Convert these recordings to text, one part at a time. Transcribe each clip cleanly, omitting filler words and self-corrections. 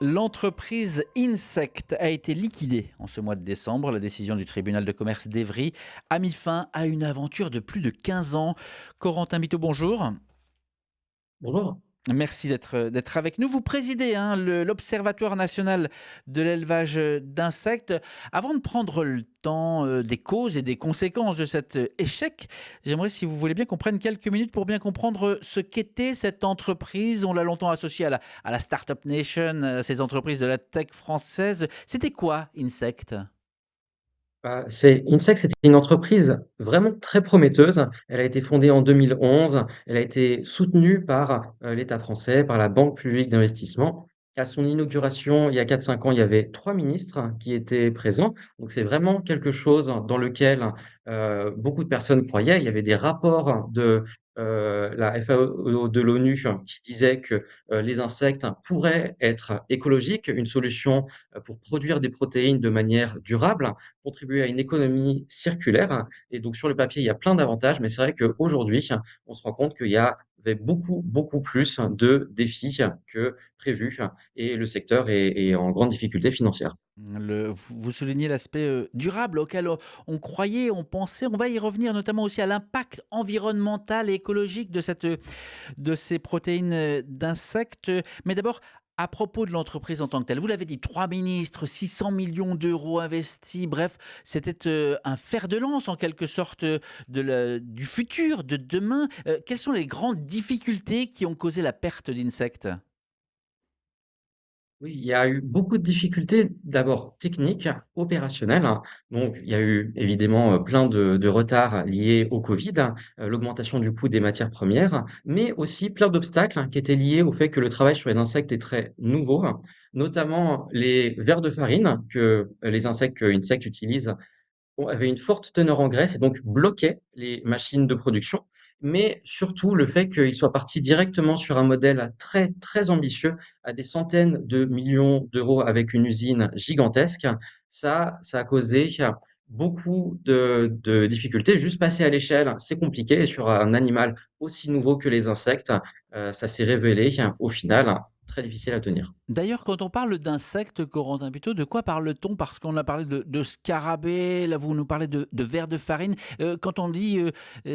L'entreprise Insect a été liquidée en ce mois de décembre. La décision du tribunal de commerce d'Evry a mis fin à une aventure de plus de 15 ans. Corentin Biteau, bonjour. Bonjour. Merci d'être avec nous. Vous présidez l'Observatoire national de l'élevage d'insectes. Avant de prendre le temps des causes et des conséquences de cet échec, j'aimerais, si vous voulez bien, qu'on prenne quelques minutes pour bien comprendre ce qu'était cette entreprise. On l'a longtemps associée à la Startup Nation, ces entreprises de la tech française. C'était quoi, Insect? C'est Insect, c'était une entreprise vraiment très prometteuse. Elle a été fondée en 2011. Elle a été soutenue par, l'État français, par la Banque publique d'investissement. À son inauguration, il y a 4-5 ans, il y avait 3 ministres qui étaient présents. Donc c'est vraiment quelque chose dans lequel, beaucoup de personnes croyaient. Il y avait des rapports de, la FAO de l'ONU qui disaient que, les insectes pourraient être écologiques, une solution, pour produire des protéines de manière durable, contribuer à une économie circulaire. Et donc sur le papier, il y a plein d'avantages, mais c'est vrai qu'aujourd'hui, on se rend compte qu'il y avait beaucoup, beaucoup plus de défis que prévu et le secteur est en grande difficulté financière. Vous soulignez l'aspect durable auquel on croyait, on pensait. On va y revenir notamment aussi à l'impact environnemental et écologique de ces protéines d'insectes. Mais d'abord, à propos de l'entreprise en tant que telle, vous l'avez dit, 3 ministres, 600 millions d'euros investis, bref, c'était un fer de lance en quelque sorte du futur, de demain. Quelles sont les grandes difficultés qui ont causé la perte d'insectes? Oui, il y a eu beaucoup de difficultés, d'abord techniques, opérationnelles. Donc, il y a eu évidemment plein de retards liés au Covid, l'augmentation du coût des matières premières, mais aussi plein d'obstacles qui étaient liés au fait que le travail sur les insectes est très nouveau, notamment les vers de farine que les insectes que Insect utilise avait une forte teneur en graisse et donc bloquait les machines de production, mais surtout le fait qu'ils soient partis directement sur un modèle très, très ambitieux à des centaines de millions d'euros avec une usine gigantesque. Ça a causé beaucoup de difficultés. Juste passer à l'échelle, c'est compliqué et sur un animal aussi nouveau que les insectes, ça s'est révélé au final très difficile à tenir. D'ailleurs, quand on parle d'insectes, Corentin Puteaux, de quoi parle-t-on? Parce qu'on a parlé de scarabées, là vous nous parlez de vers de farine. Quand on dit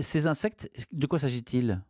ces insectes, de quoi s'agit-il?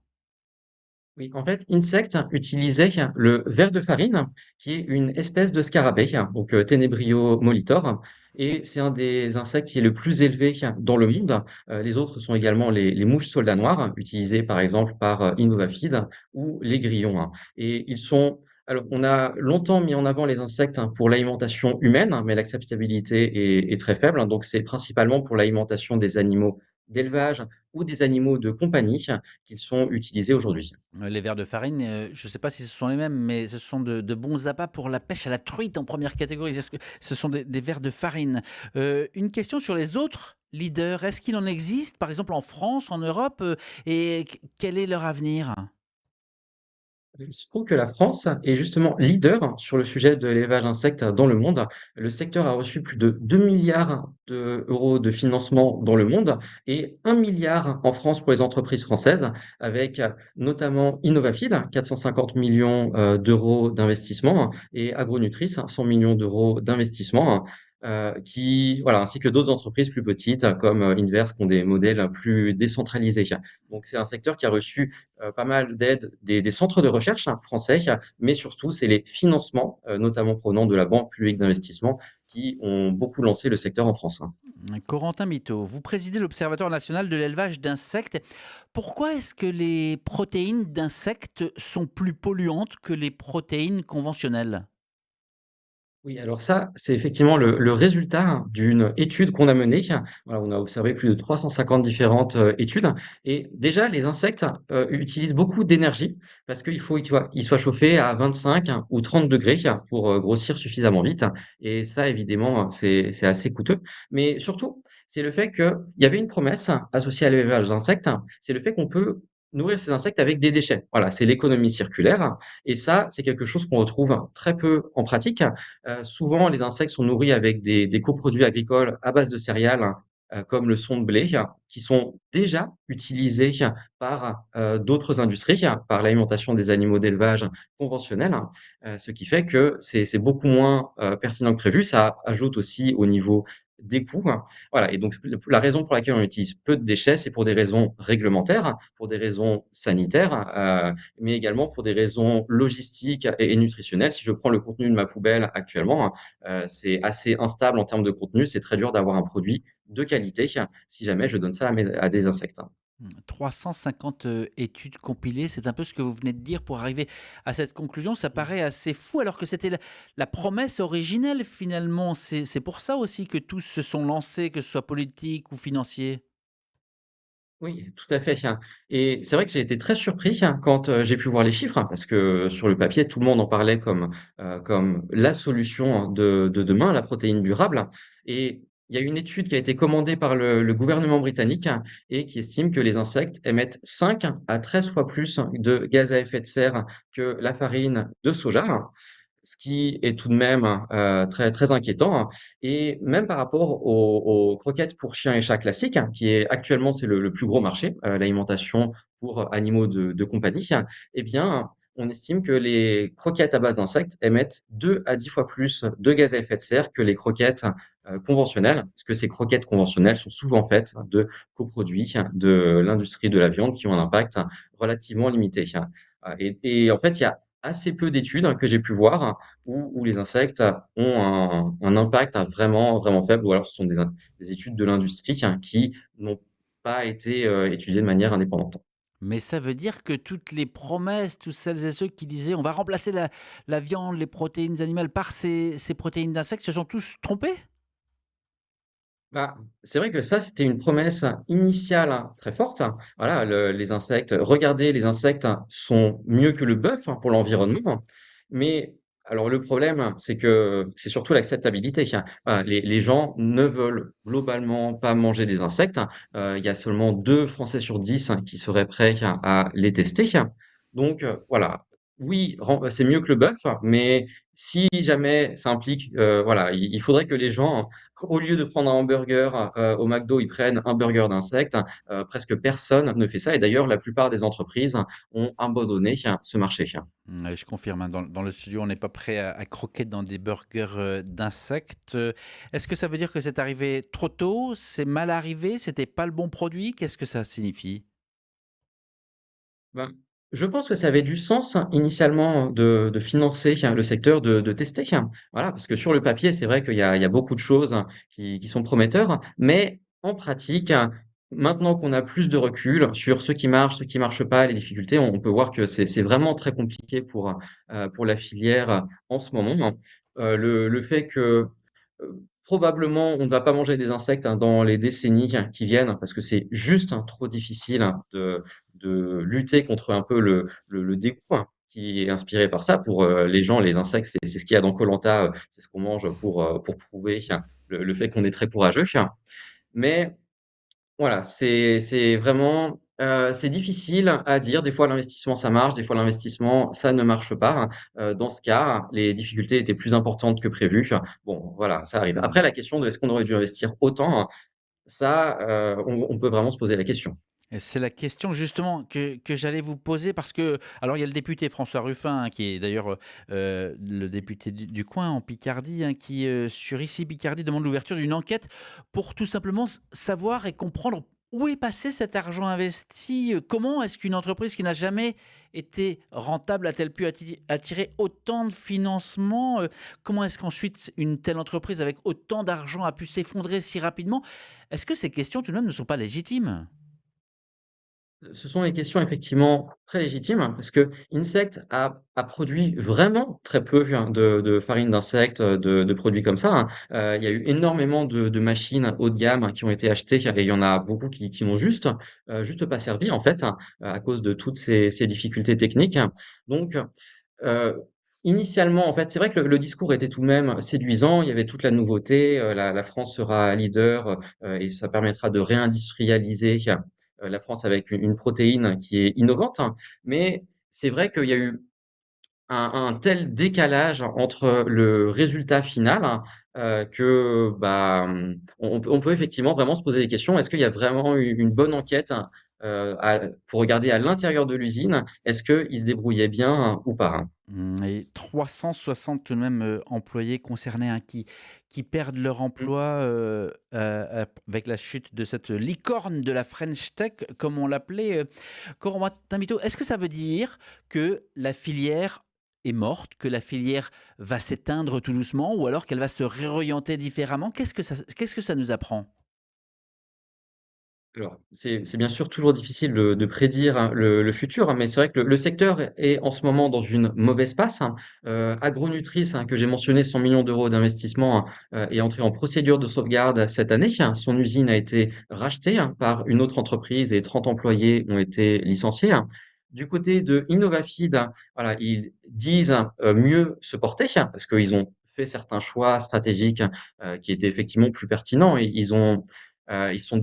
Oui, en fait, Insect utilisait le ver de farine, qui est une espèce de scarabée, donc Tenebrio molitor, et c'est un des insectes qui est le plus élevé dans le monde. Les autres sont également les mouches soldats noirs, utilisées par exemple par Innovafid, ou les grillons, et ils sont alors on a longtemps mis en avant les insectes pour l'alimentation humaine, mais l'acceptabilité est très faible, donc c'est principalement pour l'alimentation des animaux d'élevage ou des animaux de compagnie qu'ils sont utilisés aujourd'hui. Les vers de farine, je ne sais pas si ce sont les mêmes, mais ce sont de bons appâts pour la pêche à la truite en première catégorie. Est-ce que ce sont des vers de farine? Une question sur les autres leaders. Est-ce qu'il en existe, par exemple en France, en Europe, et quel est leur avenir? Il se trouve que la France est justement leader sur le sujet de l'élevage d'insectes dans le monde. Le secteur a reçu plus de 2 milliards d'euros de financement dans le monde et 1 milliard en France pour les entreprises françaises, avec notamment Innovafid, 450 millions d'euros d'investissement, et Agronutrice, 100 millions d'euros d'investissement. Qui, voilà, ainsi que d'autres entreprises plus petites comme Inverse qui ont des modèles plus décentralisés. Donc c'est un secteur qui a reçu pas mal d'aides des centres de recherche français, mais surtout, c'est les financements, notamment provenant de la Banque publique d'investissement, qui ont beaucoup lancé le secteur en France. Corentin Mito, vous présidez l'Observatoire national de l'élevage d'insectes. Pourquoi est-ce que les protéines d'insectes sont plus polluantes que les protéines conventionnelles? Oui, alors ça, c'est effectivement le résultat d'une étude qu'on a menée. Voilà, on a observé plus de 350 différentes, études et déjà les insectes, utilisent beaucoup d'énergie parce qu'il faut, tu vois, ils soient chauffés à 25 ou 30 degrés pour, grossir suffisamment vite et ça évidemment, c'est assez coûteux. Mais surtout, c'est le fait qu'il y avait une promesse associée à l'élevage d'insectes, c'est le fait qu'on peut nourrir ces insectes avec des déchets. Voilà, c'est l'économie circulaire et ça, c'est quelque chose qu'on retrouve très peu en pratique. Souvent, les insectes sont nourris avec des coproduits agricoles à base de céréales comme le son de blé, qui sont déjà utilisés par, d'autres industries, par l'alimentation des animaux d'élevage conventionnels, ce qui fait que c'est beaucoup moins, pertinent que prévu. Ça ajoute aussi au niveau des coûts. Voilà, et donc la raison pour laquelle on utilise peu de déchets, c'est pour des raisons réglementaires, pour des raisons sanitaires, mais également pour des raisons logistiques et nutritionnelles. Si je prends le contenu de ma poubelle actuellement, c'est assez instable en termes de contenu. C'est très dur d'avoir un produit de qualité si jamais je donne ça à des insectes. 350 études compilées, c'est un peu ce que vous venez de dire pour arriver à cette conclusion. Ça paraît assez fou alors que c'était la promesse originelle finalement. C'est pour ça aussi que tous se sont lancés, que ce soit politique ou financier. Oui, tout à fait, et c'est vrai que j'ai été très surpris quand, j'ai pu voir les chiffres, parce que sur le papier, tout le monde en parlait comme la solution de demain, la protéine durable, et il y a une étude qui a été commandée par le gouvernement britannique et qui estime que les insectes émettent 5 à 13 fois plus de gaz à effet de serre que la farine de soja, ce qui est tout de même, très très inquiétant, et même par rapport aux croquettes pour chiens et chats classiques, qui est actuellement c'est le plus gros marché, l'alimentation pour animaux de compagnie, eh bien, on estime que les croquettes à base d'insectes émettent 2 à 10 fois plus de gaz à effet de serre que les croquettes, conventionnelles. Parce que ces croquettes conventionnelles sont souvent faites de coproduits de l'industrie de la viande qui ont un impact relativement limité. Et en fait, il y a assez peu d'études que j'ai pu voir où les insectes ont un impact vraiment vraiment faible, ou alors ce sont des études de l'industrie qui n'ont pas été, étudiées de manière indépendante. Mais ça veut dire que toutes les promesses, tous celles et ceux qui disaient on va remplacer la viande, les protéines animales par ces protéines d'insectes se sont tous trompés. Bah, c'est vrai que ça, c'était une promesse initiale très forte. Voilà, les insectes, regardez, les insectes sont mieux que le bœuf pour l'environnement. Mais alors le problème, c'est que c'est surtout l'acceptabilité. Voilà, les gens ne veulent globalement pas manger des insectes. Il y a seulement 2 Français sur 10 qui seraient prêts à les tester. Donc voilà, oui, c'est mieux que le bœuf, mais si jamais ça implique, voilà, il faudrait que les gens, au lieu de prendre un hamburger, au McDo, ils prennent un burger d'insectes. Presque personne ne fait ça, et d'ailleurs la plupart des entreprises ont abandonné ce marché. Ouais, je confirme, hein, dans le studio, on n'est pas prêt à croquer dans des burgers, d'insectes. Est-ce que ça veut dire que c'est arrivé trop tôt? C'est mal arrivé? C'était pas le bon produit? Qu'est-ce que ça signifie? Ben, je pense que ça avait du sens initialement de financer le secteur, de tester. Voilà, parce que sur le papier, c'est vrai qu'il y a beaucoup de choses qui sont prometteurs, mais en pratique, maintenant qu'on a plus de recul sur ce qui marche pas, les difficultés, on peut voir que c'est vraiment très compliqué pour la filière en ce moment. Le fait que, probablement on ne va pas manger des insectes dans les décennies qui viennent, parce que c'est juste trop difficile de lutter contre un peu le dégoût, qui est inspiré par ça. Pour, les gens, les insectes, c'est ce qu'il y a dans koh c'est ce qu'on mange pour prouver le fait qu'on est très courageux. Mais voilà, c'est vraiment, c'est difficile à dire. Des fois, l'investissement, ça marche, des fois, l'investissement, ça ne marche pas. Dans ce cas, les difficultés étaient plus importantes que prévu. Bon, voilà, ça arrive. Après, Mmh. la question de est-ce qu'on aurait dû investir autant? Ça, on peut vraiment se poser la question. Et c'est la question justement que j'allais vous poser parce que alors il y a le député François Ruffin, hein, qui est d'ailleurs, le député du coin en Picardie, hein, qui, sur Ici Picardie demande l'ouverture d'une enquête pour tout simplement savoir et comprendre où est passé cet argent investi. Comment est-ce qu'une entreprise qui n'a jamais été rentable a-t-elle pu attirer autant de financement? Comment est-ce qu'ensuite une telle entreprise avec autant d'argent a pu s'effondrer si rapidement? Est-ce que ces questions tout de même ne sont pas légitimes? Ce sont des questions effectivement très légitimes, parce que Insect a produit vraiment très peu, de farine d'insectes, de produits comme ça, il y a eu énormément de machines haut de gamme qui ont été achetées, et il y en a beaucoup qui n'ont juste pas servi en fait, à cause de toutes ces difficultés techniques. Donc, heu, initialement en fait, c'est vrai que le discours était tout de même séduisant. Il y avait toute la nouveauté, la France sera leader, et ça permettra de réindustrialiser, la France avec une protéine qui est innovante, mais c'est vrai qu'il y a eu un tel décalage entre le résultat final, que, on peut effectivement vraiment se poser des questions. Est-ce qu'il y a vraiment eu une bonne enquête, à pour regarder à l'intérieur de l'usine? Est-ce qu'ils se débrouillaient bien ou pas, hein? Et 360 tout de même, employés concernés, hein, qui perdent leur Mmh. emploi, avec la chute de cette licorne de la French Tech, comme on l'appelait, Corentin Tambito. Est-ce que ça veut dire que la filière est morte, que la filière va s'éteindre tout doucement ou alors qu'elle va se réorienter différemment? Qu'est-ce que ça nous apprend? Alors, c'est bien sûr toujours difficile de prédire, hein, le futur, hein, mais c'est vrai que le secteur est en ce moment dans une mauvaise passe, hein. Agronutris, hein, que j'ai mentionné, 100 millions d'euros d'investissement, est entré en procédure de sauvegarde cette année, hein. Son usine a été rachetée, hein, par une autre entreprise et 30 employés ont été licenciés, hein. Du côté de Innovafeed, hein, voilà, ils disent, mieux se porter, hein, parce qu'ils ont fait certains choix stratégiques, qui étaient effectivement plus pertinents et ils se sont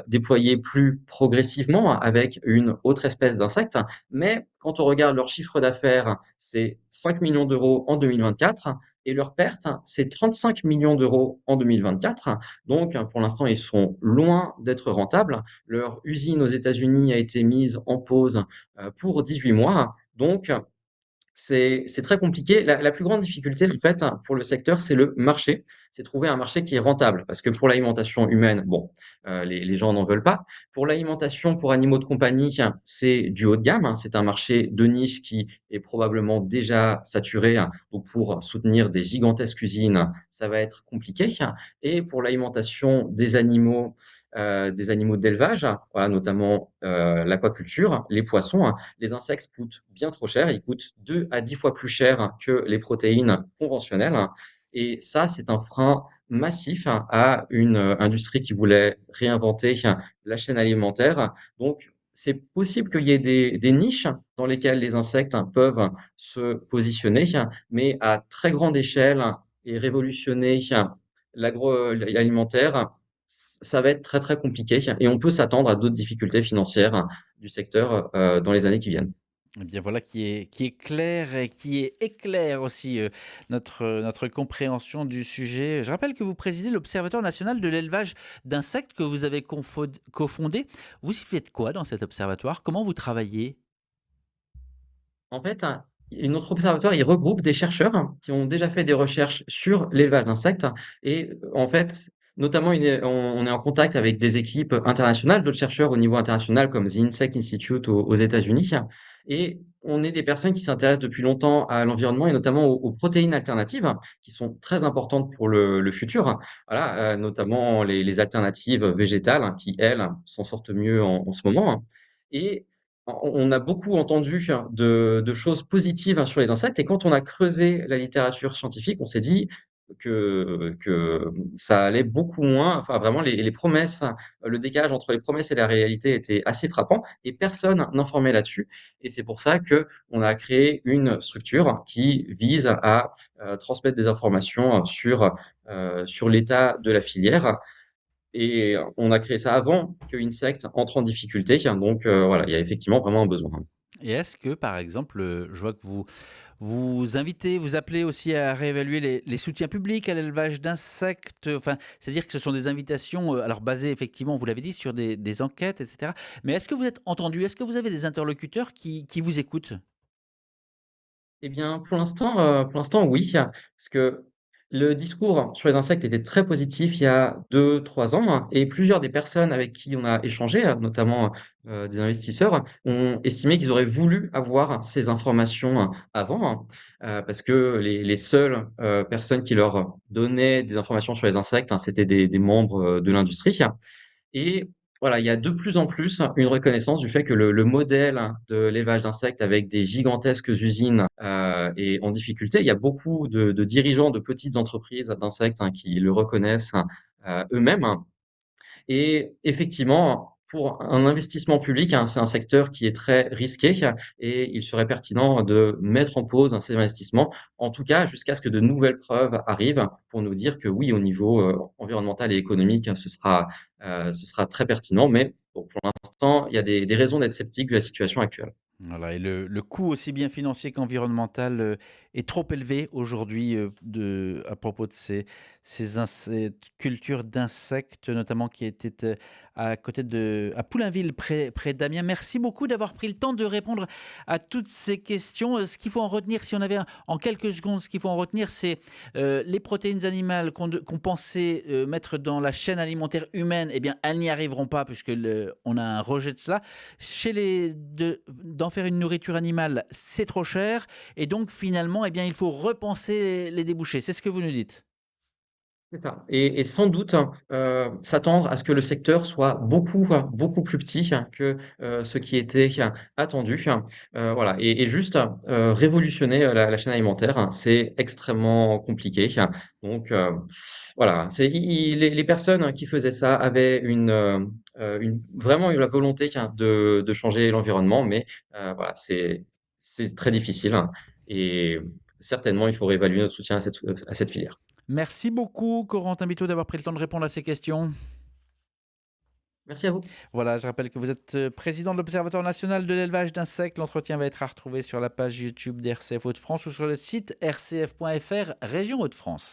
déployés plus progressivement avec une autre espèce d'insecte, mais quand on regarde leur chiffre d'affaires, c'est 5 millions d'euros en 2024 et leur perte, c'est 35 millions d'euros en 2024. Donc, pour l'instant, ils sont loin d'être rentables. Leur usine aux États-Unis a été mise en pause, pour 18 mois. Donc, c'est très compliqué. La plus grande difficulté, en fait, pour le secteur, c'est le marché. C'est trouver un marché qui est rentable. Parce que pour l'alimentation humaine, bon, les gens n'en veulent pas. Pour l'alimentation pour animaux de compagnie, c'est du haut de gamme, hein. C'est un marché de niche qui est probablement déjà saturé, hein. Donc pour soutenir des gigantesques usines, ça va être compliqué. Et pour l'alimentation des animaux d'élevage, voilà, notamment, l'aquaculture, les poissons, hein, les insectes coûtent bien trop cher. Ils coûtent 2 à 10 fois plus cher que les protéines conventionnelles et ça, c'est un frein massif à une, industrie qui voulait réinventer la chaîne alimentaire. Donc c'est possible qu'il y ait des niches dans lesquelles les insectes peuvent se positionner, mais à très grande échelle et révolutionner l'agroalimentaire, ça va être très, très compliqué et on peut s'attendre à d'autres difficultés financières du secteur, dans les années qui viennent. Eh bien voilà qui est clair et qui éclaire aussi, notre compréhension du sujet. Je rappelle que vous présidez l'Observatoire national de l'élevage d'insectes que vous avez cofondé. Vous y faites quoi dans cet observatoire? Comment vous travaillez? En fait, notre observatoire, il regroupe des chercheurs qui ont déjà fait des recherches sur l'élevage d'insectes et en fait, notamment, on est en contact avec des équipes internationales, d'autres chercheurs au niveau international comme The Insect Institute aux États-Unis et on est des personnes qui s'intéressent depuis longtemps à l'environnement et notamment aux protéines alternatives qui sont très importantes pour le futur. Voilà, notamment les alternatives végétales qui, elles, s'en sortent mieux en ce moment et on a beaucoup entendu de choses positives sur les insectes et quand on a creusé la littérature scientifique, on s'est dit que ça allait beaucoup moins, enfin vraiment les promesses, le décalage entre les promesses et la réalité était assez frappant et personne n'informait là-dessus et c'est pour ça qu'on a créé une structure qui vise à, transmettre des informations sur l'état de la filière et on a créé ça avant que Insect entre en difficulté, donc voilà, il y a effectivement vraiment un besoin. Et est-ce que, par exemple, je vois que vous invitez, vous appelez aussi à réévaluer les soutiens publics à l'élevage d'insectes, enfin, c'est-à-dire que ce sont des invitations, alors basées effectivement, vous l'avez dit, sur des enquêtes, et cetera. Mais est-ce que vous êtes entendu? Est-ce que vous avez des interlocuteurs qui vous écoutent? Eh bien, pour l'instant, oui, parce que le discours sur les insectes était très positif il y a 2, 3 ans et plusieurs des personnes avec qui on a échangé, notamment, des investisseurs, ont estimé qu'ils auraient voulu avoir ces informations avant, parce que les seules, personnes qui leur donnaient des informations sur les insectes, c'était des membres, de l'industrie. Et voilà, il y a de plus en plus une reconnaissance du fait que le modèle de l'élevage d'insectes avec des gigantesques usines, est en difficulté. Il y a beaucoup de dirigeants de petites entreprises d'insectes, qui le reconnaissent, eux-mêmes et effectivement, pour un investissement public, c'est un secteur qui est très risqué et il serait pertinent de mettre en pause ces investissements, en tout cas jusqu'à ce que de nouvelles preuves arrivent pour nous dire que oui, au niveau, environnemental et économique, ce sera très pertinent. Mais bon, pour l'instant, il y a des raisons d'être sceptique vu la situation actuelle. Voilà, et le coût aussi bien financier qu'environnemental, est trop élevé aujourd'hui, à propos de cette culture d'insectes notamment qui était, à côté à Poulainville près d'Amiens. Merci beaucoup d'avoir pris le temps de répondre à toutes ces questions. Ce qu'il faut en retenir, si on avait en quelques secondes, ce qu'il faut en retenir, c'est, les protéines animales qu'on pensait, mettre dans la chaîne alimentaire humaine, eh bien, elles n'y arriveront pas puisque on a un rejet de cela. D'en faire une nourriture animale, c'est trop cher et donc finalement, eh bien, il faut repenser les débouchés. C'est ce que vous nous dites? C'est ça et sans doute, s'attendre à ce que le secteur soit beaucoup plus petit que, ce qui était attendu. Voilà et juste, révolutionner, la chaîne alimentaire, c'est extrêmement compliqué. Donc, voilà, c'est i les personnes qui faisaient ça avaient une vraiment eu la volonté de changer l'environnement, mais, voilà, c'est très difficile et certainement il faut réévaluer notre soutien à cette filière. Merci beaucoup Corentin Biteau d'avoir pris le temps de répondre à ces questions. Merci à vous. Voilà, je rappelle que vous êtes, président de l'Observatoire national de l'élevage d'insectes. L'entretien va être à retrouver sur la page YouTube d'RCF Hauts-de-France ou sur le site rcf.fr région Hauts-de-France.